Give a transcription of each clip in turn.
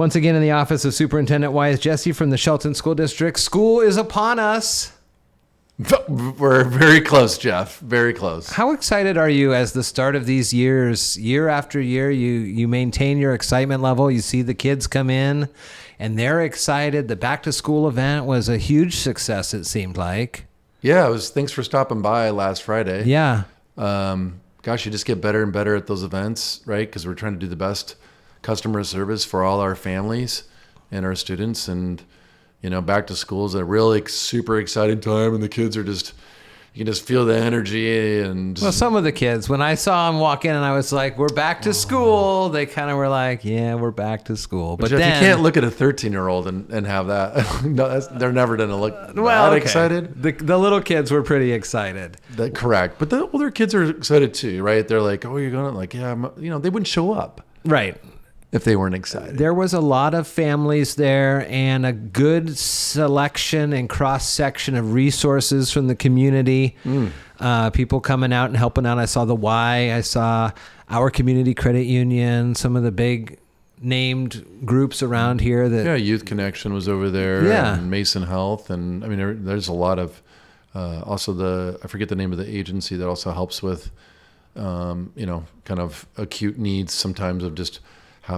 Once again in the office of Superintendent Wyeth, Jessee from the Shelton School District. School is upon us. We're very close, Jeff. Very close. How excited are you as the start of these years, year after year, you maintain your excitement level. You see the kids come in and they're excited. The back to school event was a huge success, it seemed like. Yeah, it was. Thanks for stopping by last Friday. Yeah. Gosh, you just get better and better at those events, right? Because we're trying to do the best customer service for all our families and our students. And, back to school is a really super exciting time, and the kids are just, you can just feel the energy. And well, some of the kids, when I saw them walk in and I was like, we're back to school, they kind of were like, yeah, we're back to school. But Jeff, then, you can't look at a 13-year-old and have that. No, they're never going to look that excited. The little kids were pretty excited. Correct. But the older kids are excited too, right? They're like, oh, you're going to, like, yeah, they wouldn't show up. Right. If they weren't excited. There was a lot of families there and a good selection and cross-section of resources from the community. People coming out and helping out. I saw the Y. I saw our community credit union, some of the big named groups around here. Youth Connection was over there. Yeah. And Mason Health. And, there's a lot of, also I forget the name of the agency that also helps with, kind of acute needs sometimes of just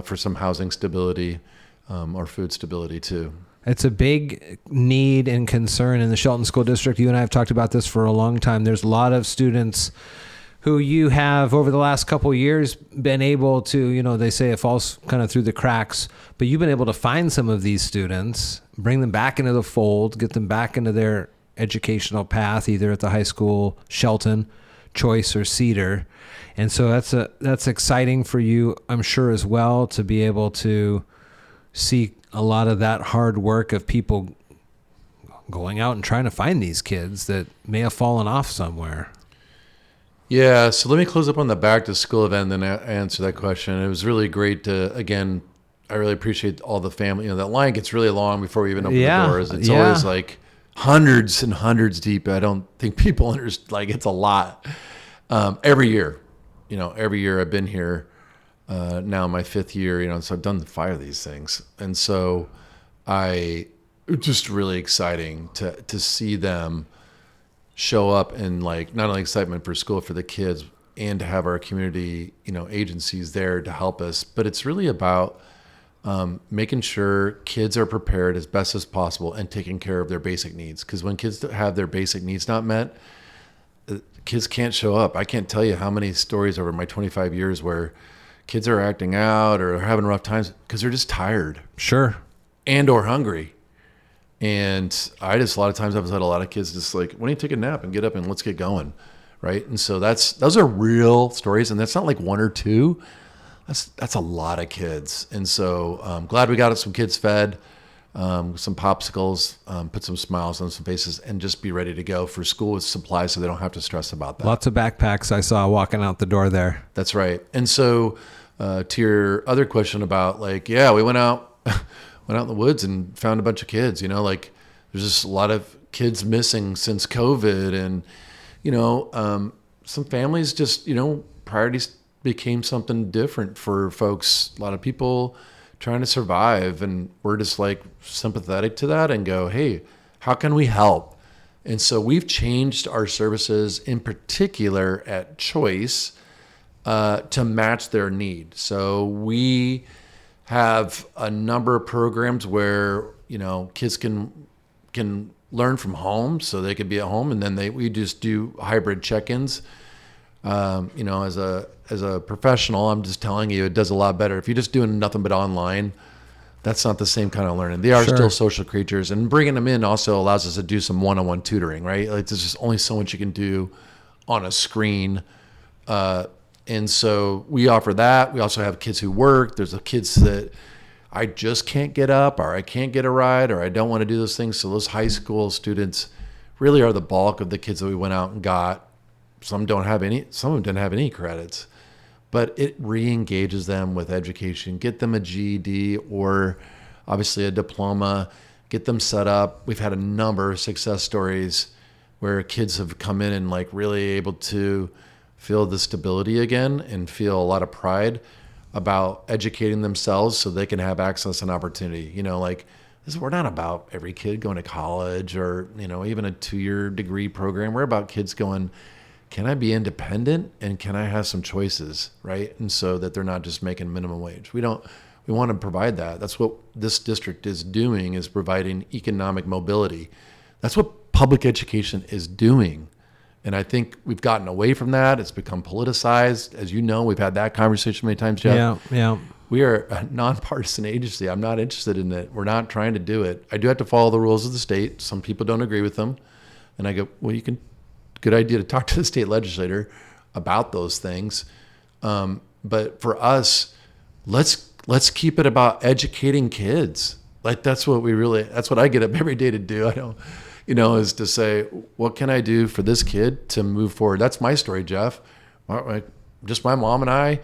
for some housing stability or food stability too. It's a big need and concern in the Shelton School District. You and I have talked about this for a long time. There's a lot of students who you have over the last couple of years been able to, they say it falls kind of through the cracks, but you've been able to find some of these students, bring them back into the fold, get them back into their educational path, either at the high school, Shelton, Choice, or Cedar. And so that's exciting for you, I'm sure, as well, to be able to see a lot of that hard work of people going out and trying to find these kids that may have fallen off somewhere. Yeah, so let me close up on the back to school event and then answer that question. It was really great to, again, I really appreciate all the family. That line gets really long before we even open the doors. It's always like hundreds and hundreds deep. I don't think people understand, like, it's a lot. Every year. Every year I've been here, now my 5th year, so I've done 5 of these things. And so it's just really exciting to see them show up and, like, not only excitement for school for the kids and to have our community, agencies there to help us, but it's really about making sure kids are prepared as best as possible and taking care of their basic needs. Because when kids have their basic needs not met, kids can't show up. I can't tell you how many stories over my 25 years where kids are acting out or having rough times because they're just tired. Sure. And or hungry. And a lot of times I've had a lot of kids just like, why don't you take a nap and get up and let's get going, right? And so those are real stories, and that's not like 1 or 2. That's a lot of kids. And so I'm glad we got some kids fed. Some popsicles, put some smiles on some faces, and just be ready to go for school with supplies so they don't have to stress about that. Lots of backpacks I saw walking out the door there. That's right. And so to your other question about, like, we went out in the woods and found a bunch of kids, there's just a lot of kids missing since COVID. And, some families just, priorities became something different for folks. A lot of people trying to survive, and we're just like sympathetic to that and go, hey, how can we help? And so we've changed our services, in particular at Choice, to match their need. So we have a number of programs where kids can learn from home, so they could be at home, and then we just do hybrid check-ins. As a professional, I'm just telling you, it does a lot better. If you're just doing nothing but online, that's not the same kind of learning. They are still social creatures, and bringing them in also allows us to do some one-on-one tutoring, right? Like, there's just only so much you can do on a screen. And so we offer that. We also have kids who work. There's the kids that I just can't get up, or I can't get a ride, or I don't want to do those things. So those high school students really are the bulk of the kids that we went out and got. Some of them didn't have any credits, but it re-engages them with education. Get them a GED or obviously a diploma, get them set up. We've had a number of success stories where kids have come in and, like, really able to feel the stability again and feel a lot of pride. about educating themselves so they can have access and opportunity. Like we're not about every kid going to college or, even a 2-year degree program. We're about kids going, can I be independent and can I have some choices, right? And so that they're not just making minimum wage. We want to provide that. That's what this district is doing, is providing economic mobility. That's what public education is doing. And I think we've gotten away from that. It's become politicized. As you know, we've had that conversation many times, Jeff. Yeah. We are a nonpartisan agency. I'm not interested in it. We're not trying to do it. I do have to follow the rules of the state. Some people don't agree with them. And I go, well, good idea to talk to the state legislator about those things. But for us, let's keep it about educating kids. Like that's what I get up every day to do. I don't, is to say, what can I do for this kid to move forward? That's my story, Jeff. Just my mom and I,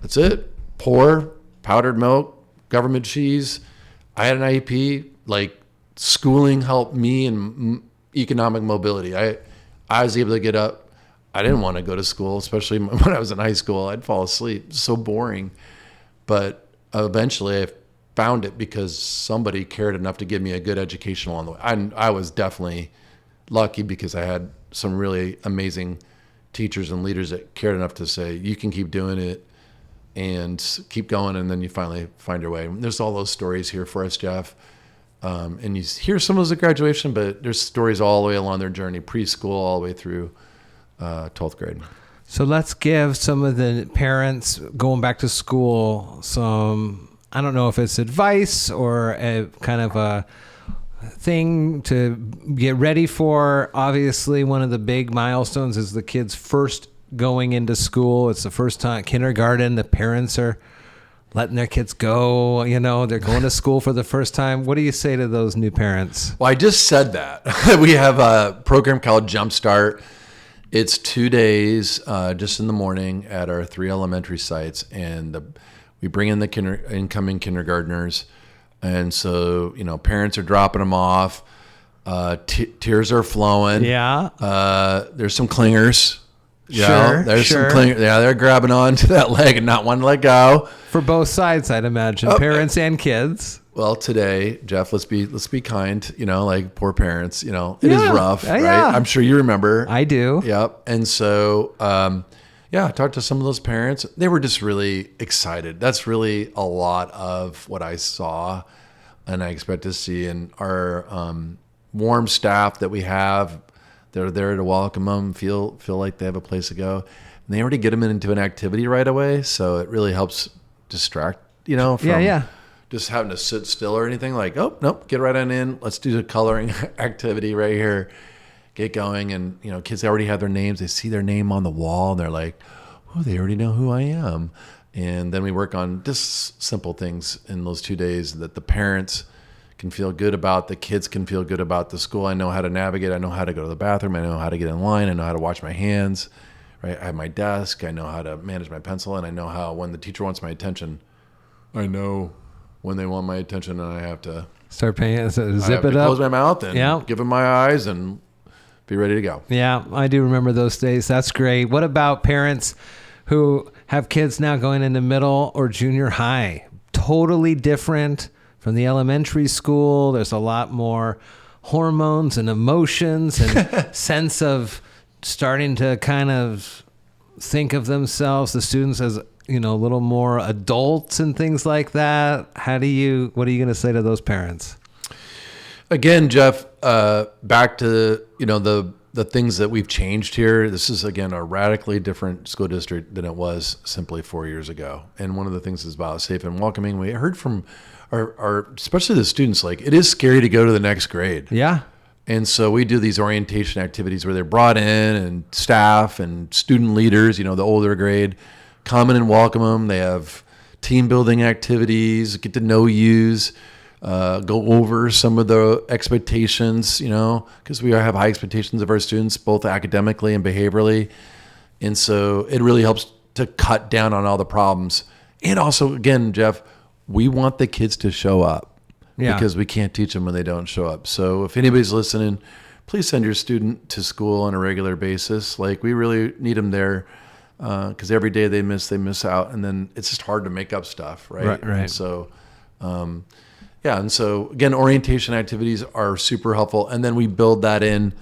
that's it. Poor, powdered milk, government cheese. I had an IEP, like schooling helped me in economic mobility. I was able to get up. I didn't want to go to school, especially when I was in high school. I'd fall asleep. So boring. But eventually I found it because somebody cared enough to give me a good education along the way. I was definitely lucky because I had some really amazing teachers and leaders that cared enough to say, you can keep doing it and keep going, and then you finally find your way. And there's all those stories here for us, Jeff. And you hear some of those at graduation, but there's stories all the way along their journey, preschool all the way through 12th grade. So let's give some of the parents going back to school some, I don't know if it's advice or a kind of a thing to get ready for. Obviously, one of the big milestones is the kids first going into school. It's the first time, kindergarten, the parents are letting their kids go, they're going to school for the first time. What do you say to those new parents? Well, I just said that. We have a program called Jumpstart. It's 2 days, just in the morning at our 3 elementary sites. And we bring in the incoming kindergartners. And so, parents are dropping them off. Tears are flowing. Yeah. There's some clingers. There's some clingers. Yeah, they're grabbing onto that leg and not wanting to let go. For both sides, I'd imagine, parents and kids. Well, today, Jeff, let's be kind. Like poor parents. It is rough, right? Yeah. I'm sure you remember. I do. Yep. And so, I talked to some of those parents. They were just really excited. That's really a lot of what I saw, and I expect to see in our warm staff that we have. They're there to welcome them, feel like they have a place to go. And they already get them into an activity right away, so it really helps distract, from just having to sit still or anything. Like, oh, nope, get right on in. Let's do the coloring activity right here. Get going. And, kids already have their names. They see their name on the wall, and they're like, oh, they already know who I am. And then we work on just simple things in those 2 days that the parents can feel good about, the kids can feel good about. The school, I know how to navigate. I know how to go to the bathroom. I know how to get in line. I know how to wash my hands, right? I have my desk. I know how to manage my pencil. And I know how, when the teacher wants my attention, I know when they want my attention, and I have to start paying, zip it up, close my mouth and give them my eyes and be ready to go. Yeah, I do remember those days. That's great. What about parents who have kids now going into middle or junior high? Totally different from the elementary school. There's a lot more hormones and emotions and sense of starting to kind of think of themselves, the students, as, a little more adults and things like that. What are you going to say to those parents? Again, Jeff, back to, the things that we've changed here. This is, again, a radically different school district than it was simply 4 years ago. And one of the things is about safe and welcoming. We heard from our especially the students, like, it is scary to go to the next grade. Yeah. And so we do these orientation activities where they're brought in, and staff and student leaders, the older grade, come in and welcome them. They have team building activities, get to know yous, go over some of the expectations, because we have high expectations of our students, both academically and behaviorally. And so it really helps to cut down on all the problems. And also, again, Jeff, we want the kids to show up, because we can't teach them when they don't show up. So if anybody's listening, please send your student to school on a regular basis. Like, we really need them there. because every day they miss out, and then it's just hard to make up stuff, right? Right. And so, and so again, orientation activities are super helpful, and then we build that in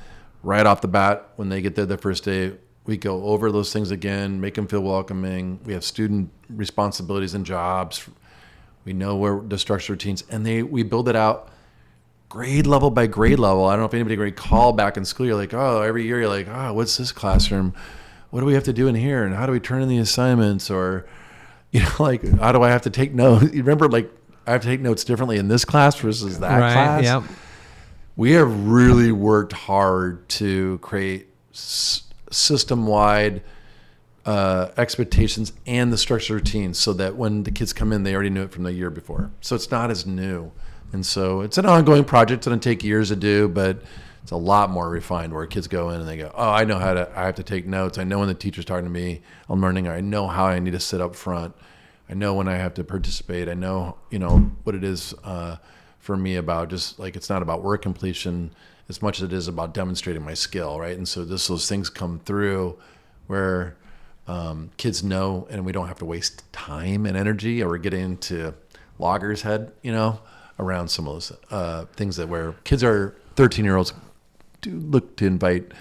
right off the bat when they get there the first day. We go over those things again, make them feel welcoming. We have student responsibilities and jobs. We know where the structured routines, and we build it out grade level by grade level. I don't know if anybody recall back in school, you're like, oh, every year you're like, oh, what's this classroom? What do we have to do in here? And how do we turn in the assignments? Or, like, how do I have to take notes? You remember, like, I have to take notes differently in this class versus that class? Yep. We have really worked hard to create system-wide expectations and the structured routines so that when the kids come in, they already knew it from the year before. So it's not as new. And so it's an ongoing project. It's going to take years to do, but it's a lot more refined where kids go in and they go, oh, I have to take notes. I know when the teacher's talking to me, I'm learning. I know how I need to sit up front. I know when I have to participate. I know, what it is for me about just like, it's not about work completion as much as it is about demonstrating my skill, right? And so those things come through where kids know, and we don't have to waste time and energy, or we're getting into logger's head, around some of those things where kids 13-year-olds do look to invite,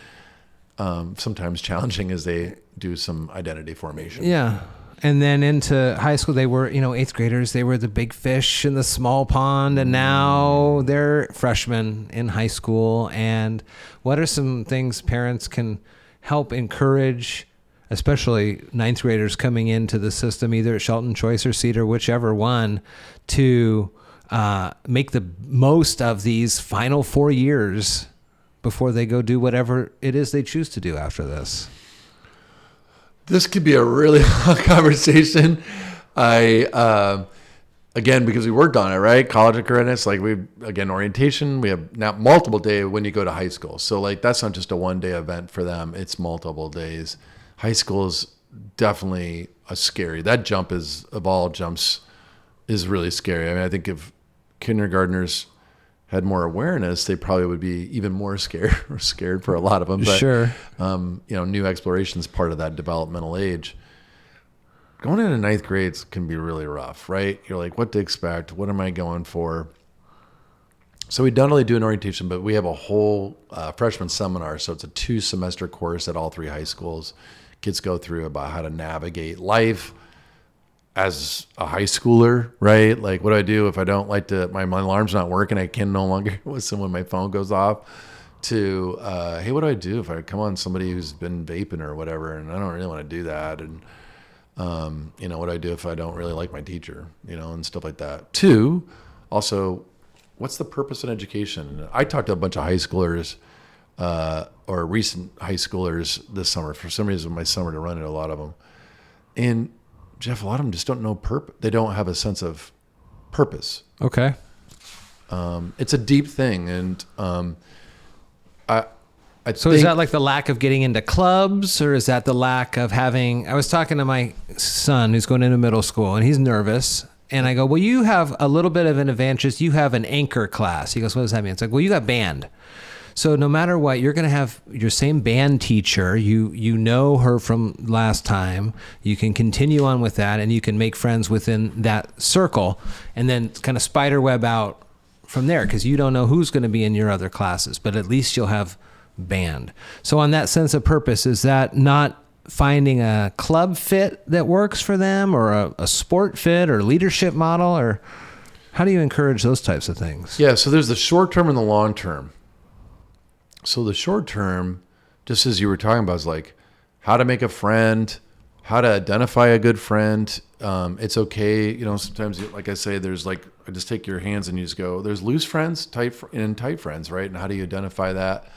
sometimes challenging as they do some identity formation. Yeah. And then into high school, they were, 8th graders, they were the big fish in the small pond, and now they're freshmen in high school. And what are some things parents can help encourage, especially 9th graders coming into the system, either at Shelton, Choice, or Cedar, whichever one, to make the most of these final 4 years before they go do whatever it is they choose to do after this? This could be a really long conversation. Again, because we worked on it, right? College of readiness, orientation, we have now multiple days when you go to high school. So that's not just a 1-day event for them. It's multiple days. High school is definitely that jump of all jumps is really scary. I mean, I think if kindergartners had more awareness, they probably would be even more scared for a lot of them. But, sure. New exploration is part of that developmental age. Going into 9th grades can be really rough, right? You're like, what to expect? What am I going for? So we don't only do an orientation, but we have a whole freshman seminar. So it's a 2-semester course at all 3 high schools. Kids go through about how to navigate life as a high schooler, right? Like, what do I do if I don't like my alarm's not working, I can no longer listen when my phone goes off, to, hey, what do I do if I come on somebody who's been vaping or whatever, and I don't really want to do that, and, what do I do if I don't really like my teacher, and stuff like that. 2, also, what's the purpose in education? I talked to a bunch of high schoolers, or recent high schoolers this summer. For some reason, my summer to run into a lot of them. And Jeff, a lot of them just don't know purpose. They don't have a sense of purpose. Okay. It's a deep thing. And So is that like the lack of getting into clubs, or is that the lack of having, I was talking to my son who's going into middle school and he's nervous. And I go, well, you have a little bit of an advantage. You have an anchor class. He goes, what does that mean? It's like, well, you got band. So no matter what, you're going to have your same band teacher. You know her from last time. You can continue on with that, and you can make friends within that circle, and then kind of spider web out from there, because you don't know who's going to be in your other classes, but at least you'll have band. So on that sense of purpose, is that not finding a club fit that works for them, or a sport fit, or leadership model, or how do you encourage those types of things? Yeah, so there's the short term and the long term. So the short term, just as you were talking about, is like how to make a friend, how to identify a good friend. It's okay. Sometimes, like I say, there's I just take your hands and you just go, there's loose friends, tight friends, right? And how do you identify that?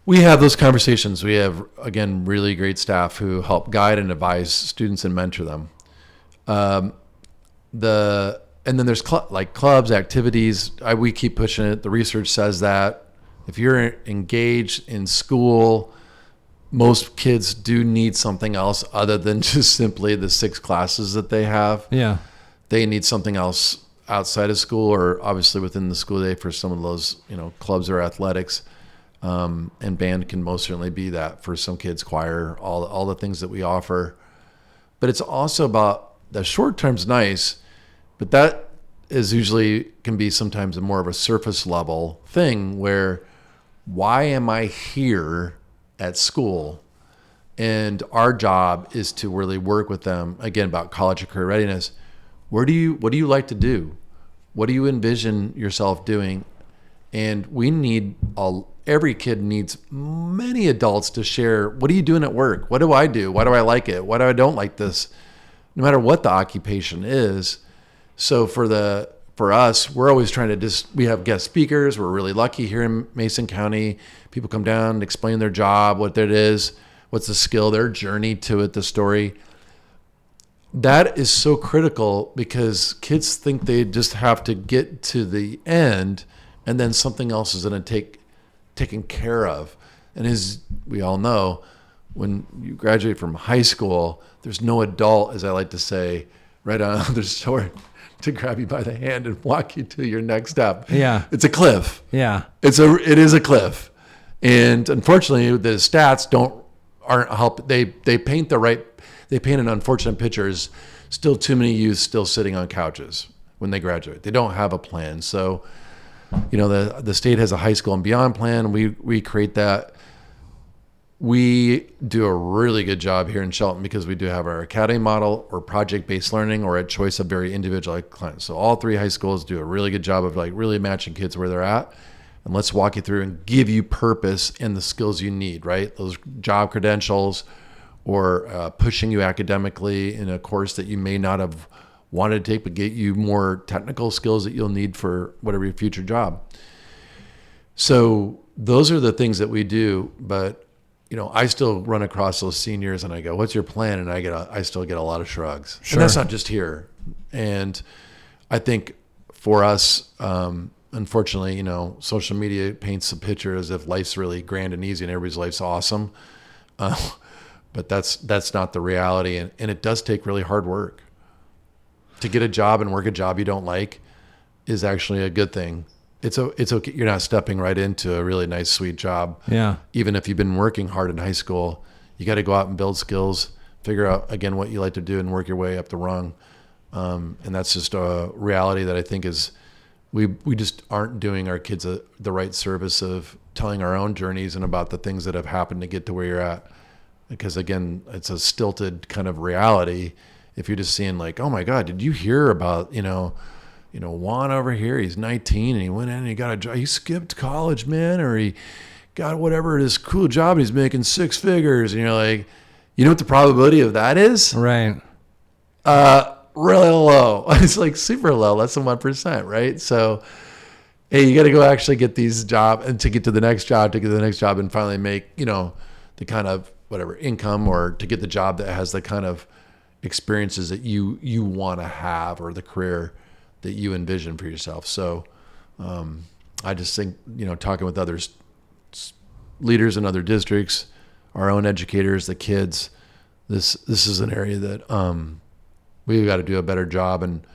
We have those conversations. We have, again, really great staff who help guide and advise students and mentor them. And then there's clubs, activities. We keep pushing it. The research says that if you're engaged in school, most kids do need something else other than just simply the 6 classes that they have. Yeah. They need something else outside of school, or obviously within the school day for some of those, clubs or athletics. And band can most certainly be that for some kids, choir, all the things that we offer. But it's also about the short term's nice, but that is usually can be sometimes more of a surface level thing where why am I here at school? And our job is to really work with them, again, about college or career readiness. What do you like to do? What do you envision yourself doing? And we need every kid needs many adults to share, what are you doing at work? What do I do? Why do I like it? Why do I don't like this? No matter what the occupation is. So for us, we're always trying to we have guest speakers. We're really lucky here in Mason County. People come down and explain their job, what it is, what's the skill, their journey to it, the story. That is so critical because kids think they just have to get to the end and then something else is going to taken care of. And as we all know, when you graduate from high school, there's no adult, as I like to say, right on the shore to grab you by the hand and walk you to your next step. Yeah. It's a cliff. Yeah. It is a cliff. And unfortunately, the stats aren't help. They paint an unfortunate picture. Is still too many youth still sitting on couches when they graduate. They don't have a plan. So, the state has a high school and beyond plan. We create that. We do a really good job here in Shelton because we do have our academy model or project-based learning or a choice of very individualized clients. So all three high schools do a really good job of really matching kids where they're at. And let's walk you through and give you purpose and the skills you need, right? Those job credentials or pushing you academically in a course that you may not have wanted to take, but get you more technical skills that you'll need for whatever your future job. So those are the things that we do. But, I still run across those seniors and I go, what's your plan? And I still get a lot of shrugs. Sure. And that's not just here. And I think for us, unfortunately, social media paints a picture as if life's really grand and easy and everybody's life's awesome. But that's not the reality. And it does take really hard work. To get a job and work a job you don't like is actually a good thing. It's okay. You're not stepping right into a really nice, sweet job. Yeah. Even if you've been working hard in high school, you got to go out and build skills, figure out, again, what you like to do and work your way up the rung. And that's just a reality that I think is we just aren't doing our kids the right service of telling our own journeys and about the things that have happened to get to where you're at. Because, again, it's a stilted kind of reality. If you're just seeing oh my God, did you hear about, Juan over here, he's 19 and he went in and he got a job. He skipped college, man, or he got whatever this cool job and he's making 6 figures. And you're like, you know what the probability of that is? Right. Really low. It's super low, less than 1%, right? So, hey, you got to go actually get these jobs and to get to the next job, and finally make, the kind of whatever income or to get the job that has the kind of experiences that you want to have or the career that you envision for yourself. So I just think, talking with others, leaders in other districts, our own educators, the kids, this is an area that we've got to do a better job. And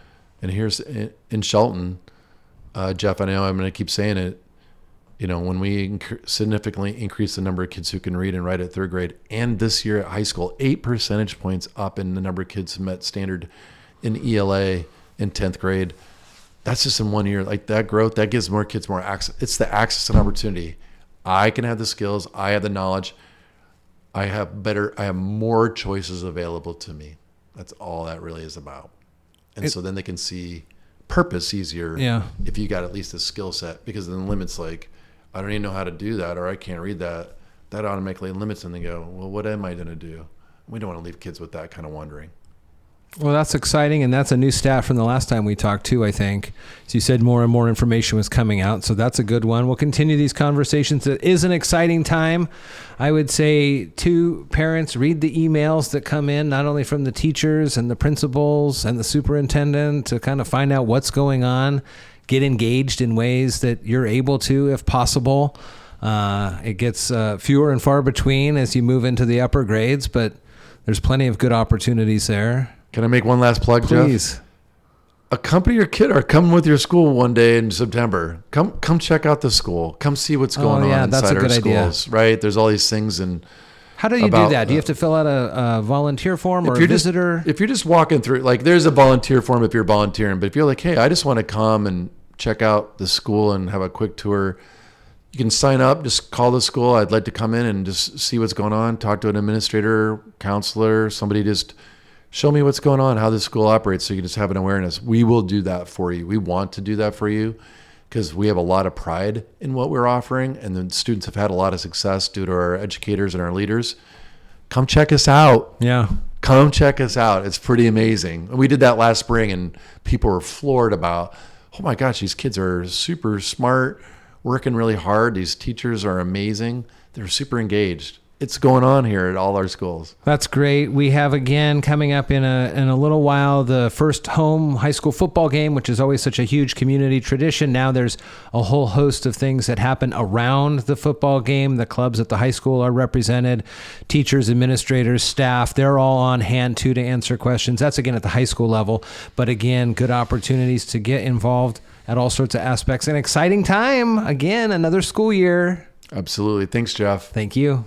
here's in Shelton, Jeff, I know I'm going to keep saying it, when we significantly increase the number of kids who can read and write at 3rd grade, and this year at high school, 8 percentage points up in the number of kids who met standard in ELA in 10th grade. That's just in 1 year. That growth, that gives more kids more access. It's the access and opportunity. I can have the skills. I have the knowledge. I have more choices available to me. That's all that really is about. And so then they can see purpose easier if you got at least a skill set, because then the limits I don't even know how to do that, or I can't read that. That automatically limits them. They go, well, what am I going to do? We don't want to leave kids with that kind of wondering. Well, that's exciting, and that's a new stat from the last time we talked too, I think. So you said more and more information was coming out, so that's a good one. We'll continue these conversations. It is an exciting time. I would say to parents, read the emails that come in, not only from the teachers and the principals and the superintendent, to kind of find out what's going on, get engaged in ways that you're able to, if possible. It gets fewer and far between as you move into the upper grades, but there's plenty of good opportunities there. Can I make one last plug, Please. Jeff? accompany your kid or come with your school one day in September. Come check out the school. Come see what's going on inside our schools. Right? There's all these things. And how do you do that? Do you have to fill out a volunteer form or a visitor? If you're just walking through, like there's a volunteer form if you're volunteering, but if you're like, hey, I just want to come and check out the school and have a quick tour, you can sign up, just call the school. I'd like to come in and just see what's going on, talk to an administrator, counselor, somebody, just show me what's going on, how the school operates, so you can just have an awareness. We will do that for you. We want to do that for you because we have a lot of pride in what we're offering, and the students have had a lot of success due to our educators and our leaders. Come check us out. Yeah. Come check us out. It's pretty amazing. We did that last spring, and people were floored about, oh my gosh, these kids are super smart, working really hard. These teachers are amazing. They're super engaged. It's going on here at all our schools. That's great. We have, again, coming up in a little while, the first home high school football game, which is always such a huge community tradition. Now there's a whole host of things that happen around the football game. The clubs at the high school are represented. Teachers, administrators, staff, they're all on hand too to answer questions. That's, again, at the high school level. But again, good opportunities to get involved at all sorts of aspects. An exciting time. Again, another school year. Absolutely. Thanks, Jeff. Thank you.